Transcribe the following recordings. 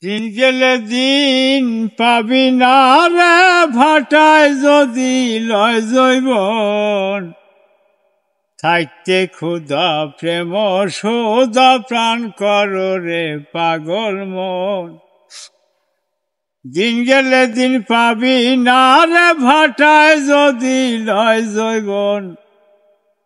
দিন গেলে দিন পাবি না রে ভাটায় যদি লয় জৈবন থাকতে ক্ষুধা প্রেম সোদা প্রাণ কর রে পাগল মন। দিন গেলে দিন পাবি না রে ভাটায় যদি লয় জৈবন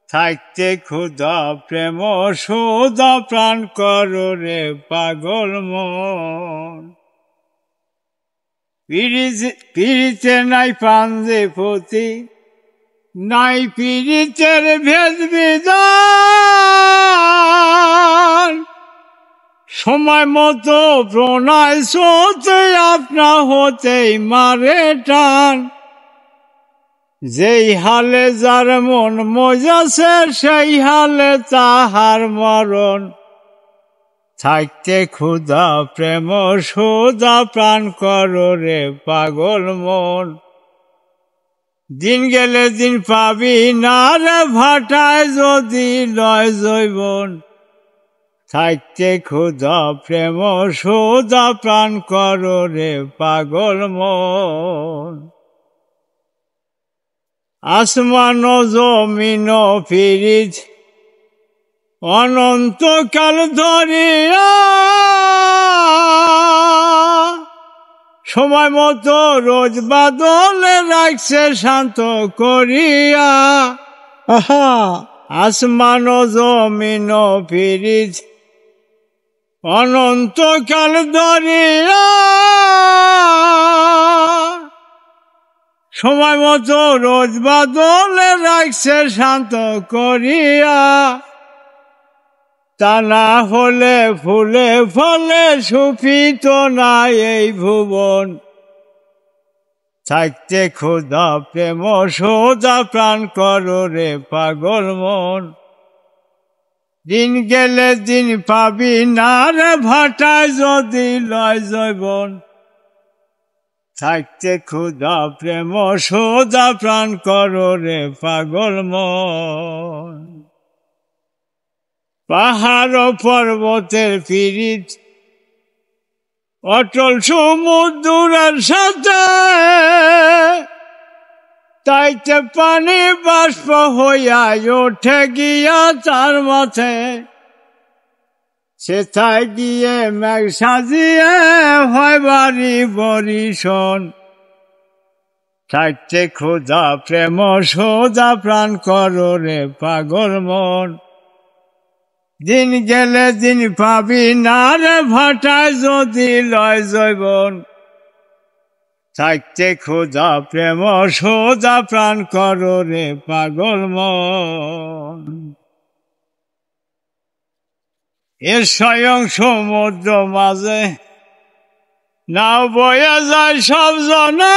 থাকতে ক্ষুধা প্রেম সোদা প্রাণ কর রে পাগল মন। পিড়িতে নাই পাঞ্জে পতি নাই পিড়িতের ভেদ বিধান সময় মতো প্রণয় সোতে আপনা হতেই মারে টান। যেই হালে যার মন মজাছে সেই হালে তাহার মরণ থাকতে ক্ষুধা প্রেম সোদা প্রাণ কর রে পাগল মন। দিন গেলে দিন পাবি না রে ভাটায় যদি লয় জৈবন থাকতে ক্ষুধা প্রেম সোদা প্রাণ কর রে পাগল মন। আসমান জমিন পিরিত অনন্তকাল ধরিয়া সময় মতো রোজ বাদলে রাখছে শান্ত করিয়া। আসমান জমিন পিরিত অনন্তকাল ধরিয়া সময় মতো রোজ বাদলে রাখছে শান্ত করিয়া। তা না হলে ফুলে ফলে সুফিত না এই ভুবন থাকতে ক্ষুধা প্রেম সোদা প্রাণ কর রে পাগল মন। দিন গেলে দিন পাবি না রে ভাটায় যদি লয় জৈবন থাকতে ক্ষুধা প্রেম সোদা প্রাণ কর রে পাগল মন। পাহাড় পর্বতের পিরিত অটল সমুদ্রের সাথে তাইতে পানি বাষ্প হইয়া ওঠে গিয়া তার মাথে সেথায় গিয়ে মেঘ সাজিয়ে হয় বাড়ি বরিশন থাকতে ক্ষুধা প্রেম সোদা প্রাণ কর রে পাগল মন। দিন গেলে দিন পাবি না রে ভাটায় যদি লয় জৈবন থাকতে ক্ষুধা প্রেম সোদা প্রাণ কর রে পাগল মন। এর স্বয়ং সমুদ্র মাঝে নাও বয়ে যায় সব জনা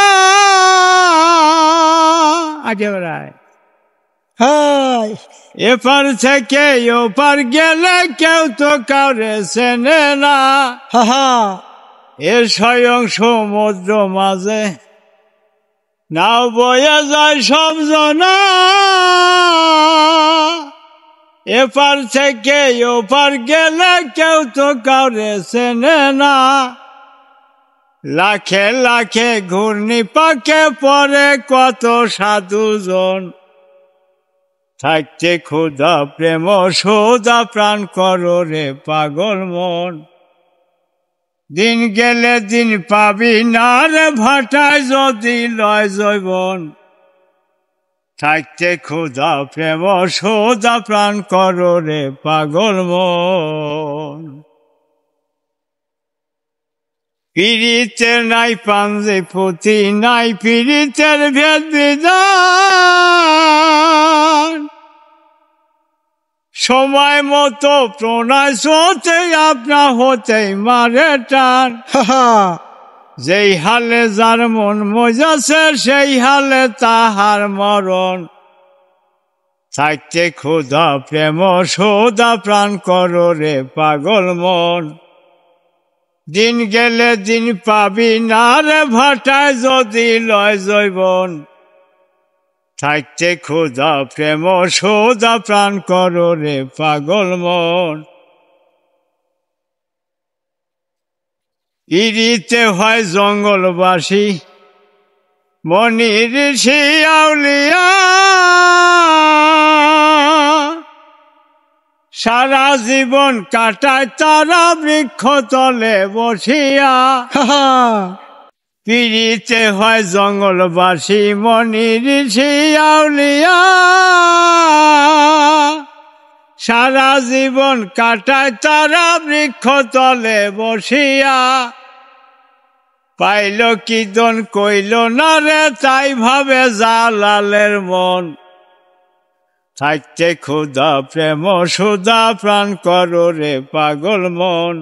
এপার থেকে ওপার গেলে কেউ তো কাউরে চেনে না। এ স্বয়ং সমুদ্র মাঝে নাও বয়ে যায় সব জনা এপার থেকে ওপার গেলে কেউ তো কাউরে চেনে না। লাখে লাখে ঘূর্ণি পাকে পরে কত সাধুজন থাকতে ক্ষুধা প্রেম সোদা প্রাণ কর রে পাগল মন। দিন গেলে দিন পাবি না রে ভাটায় যদি লয় জৈবন থাকতে ক্ষুধা প্রেম সোদা প্রাণ কর রে পাগল মন। পিড়িতের নাই পাঞ্জে পুঁথি নাই পিড়িতের ভেদ বিধান সময় মতো প্রণয় সোতে আপনা হতেই মারে টান। যেই হালে যার মন মজাছে সেই হালে তাহার মরণ থাকতে ক্ষুধা প্রেম সোদা প্রাণ কর রে পাগল মন। দিন গেলে দিন পাবি না রে ভাটায় যদি লয় জৈবন থাকতে ক্ষুধা প্রেম সোদা প্রাণ কর রে পাগল মন। ইরিতে হয় জঙ্গলবাসী মনির শিয়াউলিয়া সারা জীবন কাটায় তারা বৃক্ষ তলে বসিয়া পিড়িতে হয় জঙ্গলবাসী মনির শিয়াউলিয়া সারা জীবন কাটায় তারা বৃক্ষ তলে বসিয়া পাইল কি দন কইল না রে তাই ভাবে জালালের মন থাকতে ক্ষুধা প্রেম সুধা প্রাণ করো রে পাগল মন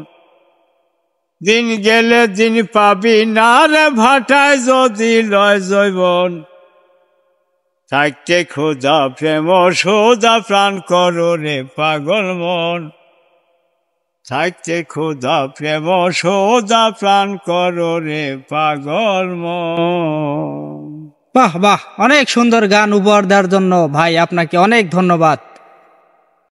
দিন গেলে দিন পাবি না রে ভাটায় যদি লয় জৈবন থাকতে ক্ষুধা প্রেম সুধা প্রাণ করো রে পাগল মন থাকতে ক্ষুধা প্রেম সুধা প্রাণ করো রে পাগল মন। বাহ বাহ, অনেক সুন্দর গান উপহার দেওয়ার জন্য ভাই আপনাকে অনেক ধন্যবাদ।